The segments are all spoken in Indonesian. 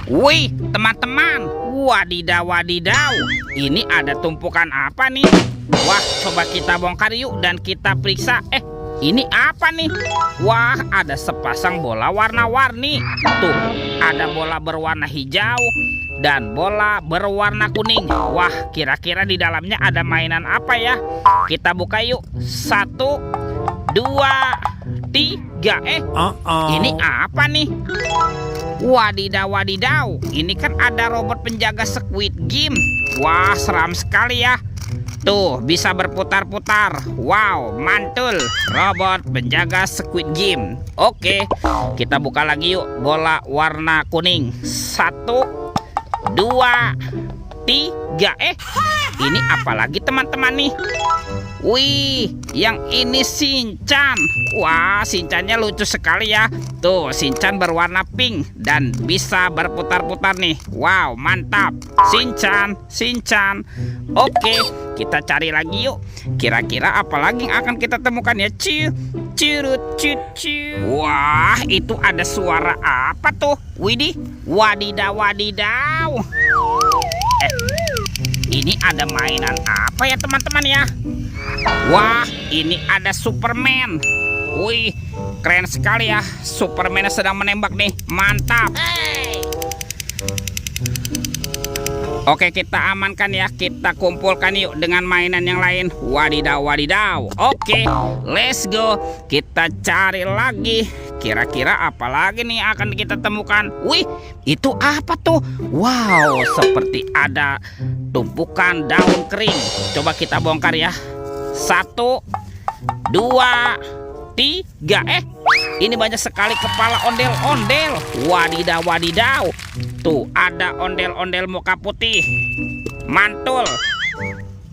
Wih, teman-teman. Wadidaw, wadidaw. Ini ada tumpukan apa nih? Wah, coba kita bongkar yuk dan kita periksa. Ini apa nih? Wah, ada sepasang bola warna-warni. Tuh, ada bola berwarna hijau dan bola berwarna kuning. Wah, kira-kira di dalamnya ada mainan apa ya? Kita buka yuk. 1, 2, 3. Ini apa nih? Wadidaw, wadidaw. Ini kan ada robot penjaga Squid Game. Wah, seram sekali ya. Tuh, bisa berputar-putar. Wow, mantul. Robot penjaga Squid Game. Oke, kita buka lagi yuk. Bola warna kuning. 1, 2, 3. Ini apa lagi teman-teman nih? Wih, yang ini Shinchan. Wah, Shinchannya lucu sekali ya. Tuh, Shinchan berwarna pink dan bisa berputar-putar nih. Wow, mantap. Shinchan, Shinchan. Oke, kita cari lagi yuk. Kira-kira apa lagi yang akan kita temukan ya? Cirut, wah, itu ada suara apa tuh? Widih, wadidaw, wadidaw. Ini ada mainan apa ya teman-teman ya? Wah, ini ada Superman. Wih, keren sekali ya. Superman sedang menembak nih. Mantap. Oke, kita amankan ya. Kita kumpulkan yuk dengan mainan yang lain. Wadidaw, wadidaw. Oke, let's go. Kita cari lagi. Kira-kira apa lagi nih akan kita temukan? Wih, itu apa tuh? Wow, seperti ada tumpukan daun kering. Coba kita bongkar ya. 1, 2, 3. Ini banyak sekali kepala ondel-ondel. Wadidaw, wadidaw. Tuh, ada ondel-ondel muka putih. Mantul.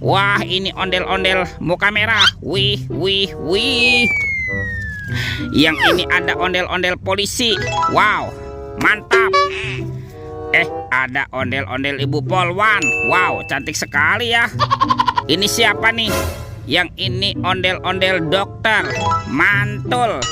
Wah, ini ondel-ondel muka merah. Wih, wih, wih. Yang ini ada ondel-ondel polisi. Wow, mantap. Ada ondel-ondel ibu polwan. Wow, cantik sekali ya. Ini siapa nih? Yang ini ondel-ondel dokter. Mantul.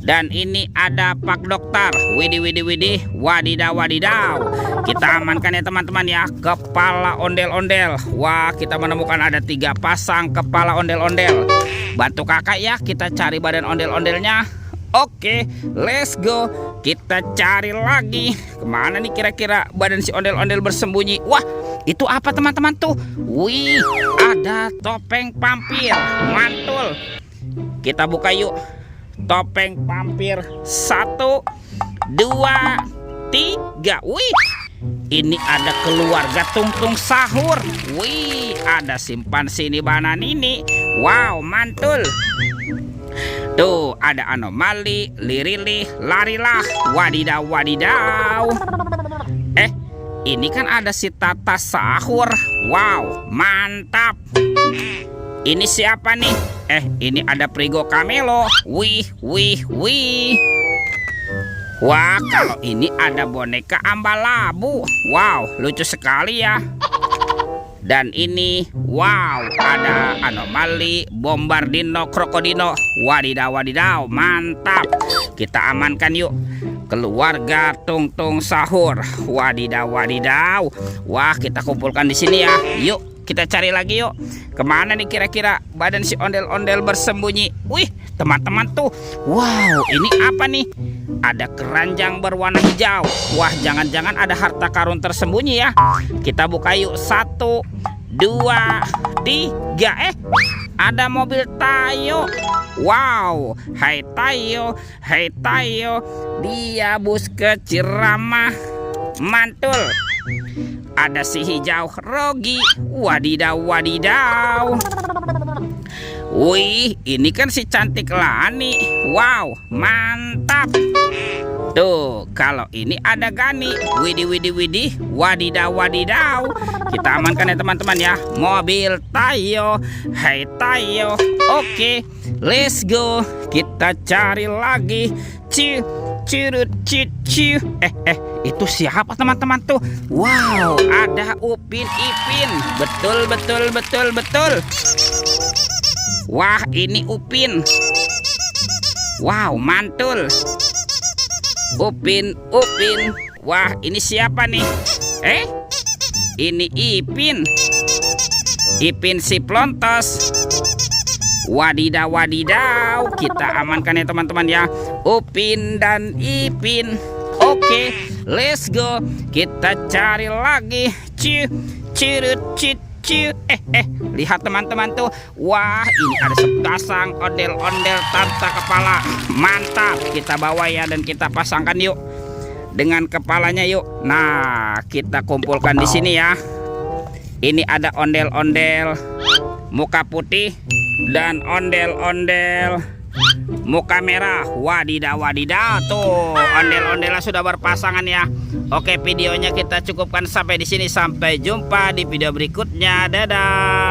Dan ini ada Pak Dokter. Widih, widih, widih. Wadidaw, wadidaw. Kita amankan ya teman-teman ya. Kepala ondel-ondel. Wah, kita menemukan ada 3 pasang kepala ondel-ondel. Bantu kakak ya, kita cari badan ondel-ondelnya. Oke, let's go. Kita cari lagi. Kemana nih kira-kira badan si ondel-ondel bersembunyi? Wah, itu apa teman-teman tuh? Wih, ada topeng vampir. Mantul. Kita buka yuk. Topeng vampir. 1, 2, 3. Wih, ini ada keluarga Tungtung Sahur. Wih, ada simpansi di banan ini. Wow, mantul. Tuh, ada anomali, lirili, larilah. Wadidaw, wadidaw. Ini kan ada si Tata Sahur. Wow, mantap. Ini siapa nih? Ini ada Prigo Camelo. Wih, wih, wih. Wah, kalau ini ada boneka Ambalabu. Wow, lucu sekali ya. Dan ini, wow, ada anomali, Bombardino, Krokodino. Wadidaw, wadidaw, mantap. Kita amankan yuk. Keluarga Tungtung Sahur. Wadidaw, wadidaw. Wah, kita kumpulkan di sini ya. Yuk, kita cari lagi yuk. Kemana nih kira-kira badan si ondel-ondel bersembunyi? Wih, teman-teman tuh. Wow, ini apa nih? Ada keranjang berwarna hijau. Wah, jangan-jangan ada harta karun tersembunyi ya. Kita buka yuk. 1, 2, 3. Ada mobil Tayo. Wow, hai Tayo, hai Tayo. Dia bus kecil ramah. Mantul. Ada si hijau Rogi. Wadidaw, wadidaw. Wih, ini kan si cantik Lani. Wow, mantap. Tuh, kalau ini ada Gani. Widih, widih, widih. Wadidaw, wadidaw. Kita amankan ya teman-teman ya. Mobil Tayo. Hai Tayo. Oke, let's go. Kita cari lagi. Cirut, ciu. Itu siapa teman-teman tuh? Wow, ada Upin Ipin. Betul, betul, betul, betul. Wah, ini Upin. Wow, mantul. Upin. Wah, ini siapa nih? Ini Ipin. Ipin si Plontos. Wadidaw, kita amankan ya teman-teman ya, Upin dan Ipin. Oke, let's go. Kita cari lagi. Lihat teman-teman tuh. Wah, ini ada sepasang ondel-ondel tanpa kepala. Mantap, kita bawa ya dan kita pasangkan yuk dengan kepalanya yuk. Nah, kita kumpulkan di sini ya. Ini ada ondel-ondel muka putih dan ondel-ondel muka merah. Wadidaw tuh, ondel-ondelnya sudah berpasangan ya. Oke, videonya kita cukupkan sampai di sini. Sampai jumpa di video berikutnya. Dadah.